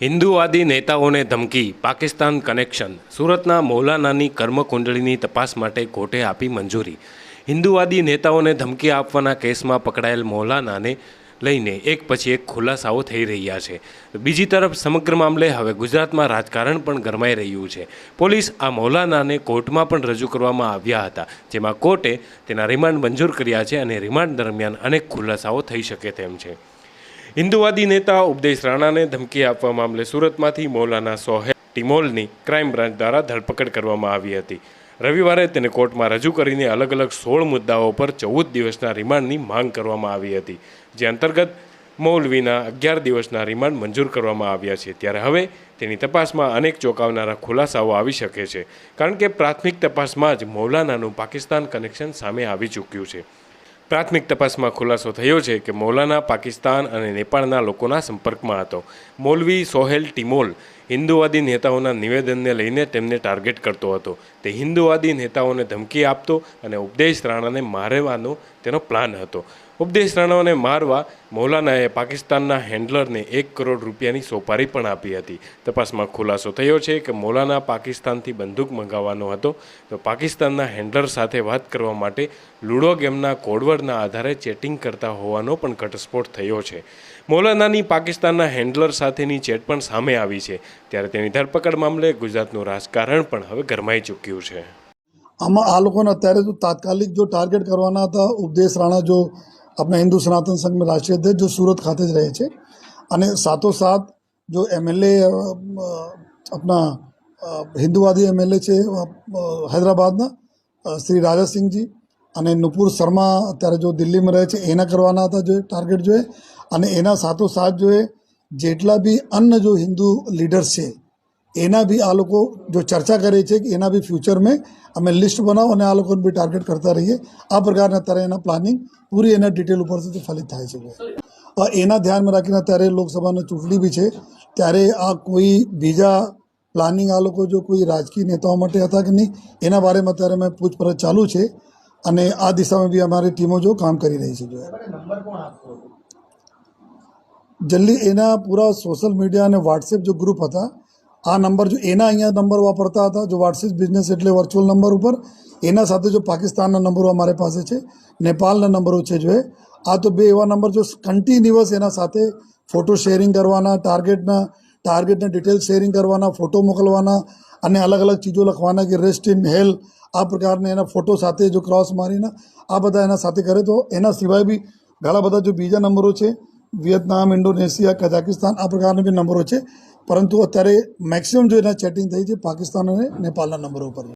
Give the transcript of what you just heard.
હિન્દુવાદી નેતાઓને ધમકી, પાકિસ્તાન કનેક્શન. સુરતના મૌલાનાની કર્મકુંડળીની તપાસ માટે કોર્ટે આપી મંજૂરી. હિન્દુવાદી નેતાઓને ધમકી આપવાના કેસમાં પકડાયેલ મૌલાનાને લઈને એક પછી એક ખુલાસાઓ થઈ રહ્યા છે. બીજી તરફ સમગ્ર મામલે હવે ગુજરાતમાં રાજકારણ પણ ગરમાઈ રહ્યું છે. પોલીસ આ મૌલાનાને કોર્ટમાં પણ રજૂ કરવામાં આવ્યા હતા, જેમાં કોર્ટે તેના રિમાન્ડ મંજૂર કર્યા છે અને રિમાન્ડ દરમિયાન અનેક ખુલાસાઓ થઈ શકે તેમ છે. હિન્દુવાદી નેતા ઉપદેશ રાણાને ધમકી આપવા મામલે સુરતમાંથી મૌલાના સોહેલ ટિમોલની ક્રાઇમ બ્રાન્ચ દ્વારા ધરપકડ કરવામાં આવી હતી. રવિવારે તેને કોર્ટમાં રજૂ કરીને અલગ અલગ 16 મુદ્દાઓ પર 14 દિવસના રિમાન્ડની માંગ કરવામાં આવી હતી, જે અંતર્ગત મૌલવીના 11 દિવસના રિમાન્ડ મંજૂર કરવામાં આવ્યા છે. ત્યારે હવે તેની તપાસમાં અનેક ચોંકાવનારા ખુલાસાઓ આવી શકે છે, કારણ કે પ્રાથમિક તપાસમાં જ મૌલાનાનું પાકિસ્તાન કનેક્શન સામે આવી ચૂક્યું છે. પ્રાથમિક તપાસમાં ખુલાસો થયો છે કે મૌલાના પાકિસ્તાન અને નેપાળના લોકોના સંપર્કમાં હતો. મૌલવી સોહેલ ટિમોલ હિન્દુવાદી નેતાઓના નિવેદનને લઈને તેમને ટાર્ગેટ કરતો હતો. તે હિન્દુવાદી નેતાઓને ધમકી આપતો અને ઉપદેશ રાણાને મારવાનો તેનો પ્લાન હતો. ઉપદેશ રાણાને મારવા મૌલાનાએ પાકિસ્તાનના હેન્ડલરને 1 કરોડ રૂપિયાની સોપારી પણ આપી હતી. તપાસમાં ખુલાસો થયો છે કે મૌલાના પાકિસ્તાનથી બંદૂક મંગાવવાનો હતો, તો પાકિસ્તાનના હેન્ડલર સાથે વાત કરવા માટે લૂડો ગેમના કોડવર્ડના આધારે ચેટિંગ કરતા હોવાનો પણ ઘટસ્ફોટ થયો છે. મૌલાનાની પાકિસ્તાનના હેન્ડલર સાથેની ચેટ પણ સામે આવી છે. ત્યારે તેની ધરપકડ મામલે ગુજરાતનું રાજકારણ પણ હવે ગરમાઈ ચૂક્યું છે. આમાં આ લોકોને અત્યારે તો તાત્કાલિક જો ટાર્ગેટ કરવાના હતા, ઉપદેશ રાણા જો अपना हिंदू सनातन संघ में राष्ट्रीय अध्यक्ष जो सूरत खाते જ રહે છે, અને સાથોસાથ જો એમએલએ अपना હિન્દુવાદી એમએલએ છે હૈદરાબાદના શ્રી રાજાસિંહજી, અને નુપુર શર્મા અત્યારે જો દિલ્હીમાં રહે છે, એના કરવાના હતા જો ટાર્ગેટ જોઈએ. અને એના સાથોસાથ જો જેટલા બી અન્ય જો હિન્દુ લીડર્સ છે એના બી આ લોકો જો ચર્ચા કરે છે કે એના બી ફ્યુચર મેં અમે લિસ્ટ બનાવો અને આ લોકોને બી ટાર્ગેટ કરતા રહીએ. આ પ્રકારના અત્યારે એના પ્લાનિંગ પૂરી એના ડિટેલ ઉપરથી ફલિત થાય છે. એના ધ્યાનમાં રાખીને અત્યારે લોકસભાની ચૂંટણી બી છે, ત્યારે આ કોઈ બીજા પ્લાનિંગ આ લોકો જો કોઈ રાજકીય નેતાઓ માટે હતા કે નહીં, એના બારેમાં અત્યારે મેં પૂછપરછ ચાલુ છે, અને આ દિશામાં બી અમારી ટીમો જો કામ કરી રહી છે. જલ્દી એના પૂરા સોશિયલ મીડિયા અને વોટ્સએપ જો ગ્રુપ હતા, આ નંબર જો એના અહીંયા નંબર વાપરતા હતા, જો વોટ્સએપ બિઝનેસ એટલે વર્ચ્યુઅલ નંબર ઉપર, એના સાથે જો પાકિસ્તાનના નંબરો અમારી પાસે છે, નેપાળના નંબરો છે. જો આ તો 2 એવા નંબર જો કન્ટિન્યુઅસ એના સાથે ફોટો શેરિંગ કરવાના, ટાર્ગેટના ડિટેલ શેરિંગ કરવાના, ફોટો મોકલવાના, અને અલગ અલગ ચીજો લખવાના કે રેસ્ટ ઇન હેલ, આ પ્રકારના એના ફોટો સાથે જો ક્રોસ મારીને આ બધા એના સાથે કરે. તો એના સિવાય બી ઘણા બધા જો બીજા નંબરો છે, વિયેતનામ, ઇન્ડોનેશિયા, કઝાકિસ્તાન, આ પ્રકારના બી નંબરો છે. પરંતુ અત્યારે મેક્સિમમ જો એના ચેટિંગ થઈ છે પાકિસ્તાન અને નેપાળના નંબરો ઉપર.